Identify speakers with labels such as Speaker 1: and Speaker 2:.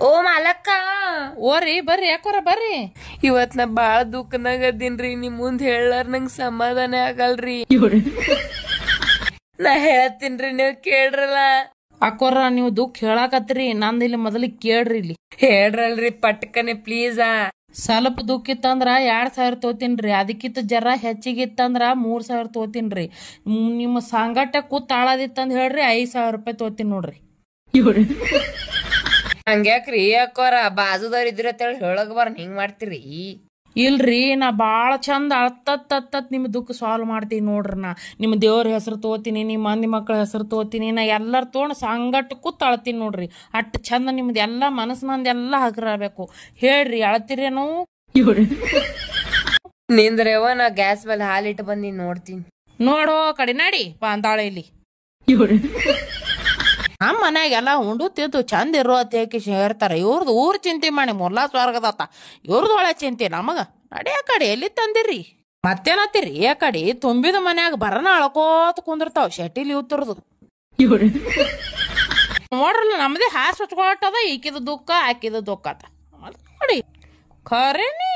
Speaker 1: ಓ ಮಾಲಕ್ಕ
Speaker 2: ಓರಿ ಬರ್ರಿ ಯಾಕೋರ ಬರ್ರಿ.
Speaker 1: ಇವತ್ ನಾ ಬಾಳ ದುಃಖನಾಗ ಅದೀನ್ರಿ. ನಿಮ್ ಮುಂದ್ ಹೇಳಾರ ನಂಗ್ ಸಮಾಧಾನ ಆಗಲ್ರಿ. ನಾ ಹೇಳ್ತೀನ್ರಿ, ನೀವ್ ಕೇಳ್ರಲ್ಲ.
Speaker 2: ಅಕ್ಕೋರ ನೀವು ದುಃಖ ಹೇಳಾಕತ್ರಿ, ನಂದ್ ಇಲ್ಲಿ ಮೊದಲಿಗೆ ಕೇಳ್ರಿ. ಇಲ್ಲಿ
Speaker 1: ಹೇಳ್ರಲ್ರಿ ಪಟ್ಕನೆ ಪ್ಲೀಸ್.
Speaker 2: ಸ್ವಲ್ಪ ದುಃಖ ಇತ್ತಂದ್ರ 2,000 ತೋತೀನ್ರಿ. ಅದಕ್ಕಿಂತ ಜರ ಹೆಚ್ಚಿಗಿತ್ತಂದ್ರ 3,000 ತೋತೀನ್ರಿ. ನಿಮ್ಮ ಸಂಗಟ ಕೂತ್ ಆಳದಿತ್ತಂದ್ ಹೇಳ್ರಿ 5,000 ರೂಪಾಯಿ ತೋತೀನಿ ನೋಡ್ರಿ.
Speaker 1: ಹಂಗ್ಯಾಕ್ರಿ ಅಕ್ಕೋರ, ಬಾಜುದವ್ರ ಇದ್ರ ಹೇಳಕ್ ಬರ ಹಿಂಗ್ ಮಾಡ್ತೀರಿ?
Speaker 2: ಇಲ್ರಿ, ನಾ ಬಾಳ ಚಂದ ಅಳತತ್ ನಿಮ್ ದುಃಖ ಸಾಲ್ವ್ ಮಾಡ್ತೀನಿ ನೋಡ್ರಿ. ನಾ ನಿಮ್ಮ ದೇವ್ರ ಹೆಸರು ತೋತೀನಿ, ನಿಮ್ಮ ಮಂದಿ ಮಕ್ಕಳ ಹೆಸರು ತೋತೀನಿ. ನಾ ಎಲ್ಲಾರ ತೊಗೊಂಡ್ ಸಂಗಟ ಕೂತ್ ಅಳ್ತೀನಿ ನೋಡ್ರಿ. ಅಟ್ ಚಂದ ನಿಮ್ದು ಎಲ್ಲಾ ಮನಸ್ಸಿನಂದ ಎಲ್ಲಾ ಹಗರಬೇಕು. ಹೇಳ್ರಿ, ಅಳ್ತೀರೇನು?
Speaker 1: ನಿಂದ್ರವ, ನಾ ಗ್ಯಾಸ್ ಮೇಲೆ ಹಾಲಿಟ್ಟು ಬಂದಿ ನೋಡ್ತೀನಿ.
Speaker 2: ನೋಡೋ ಕಡೆ ನಡಿ ಪಾಂತಾಳ ಇಲ್ಲಿ. ನಮ್ಮ ಮನ್ಯಾಗೆಲ್ಲ ಉಂಡು ತಿಂದು ಚಂದ ಇರೋ ಅತ್ತೇಕಿ ಹೇಳ್ತಾರ. ಇವ್ರದ್ದು ಊರ್ ಚಿಂತೆ ಮಾಡಿ ಮೊರ್ಲಾ ಸ್ವರ್ಗದತ್ತ, ಇವ್ರದ್ದು ಒಳ್ಳೆ ಚಿಂತೆ ನಮಗ. ನಡಿ ಆ ಕಡೆ ಎಲ್ಲಿ ತಂದಿರಿ ಮತ್ತೇನತ್ತೀರಿ? ಆ ಕಡೆ ತುಂಬಿದ ಮನ್ಯಾಗ ಬರನ ಅಳ್ಕೋತ ಕುಂದಿರ್ತಾವ ಶೆಟ್ಟಿಲಿ ಉತ್ತರದು. ನೋಡ್ರಲ್ಲ, ನಮ್ದೇ ಹಾಸ್ ಹೊಚ್ಕೊಟ್ಟದ. ಈಕಿದ ದುಃಖ ಆಕಿದ ದುಃಖ ಆತ ನೋಡಿ. ಖರೇನಿ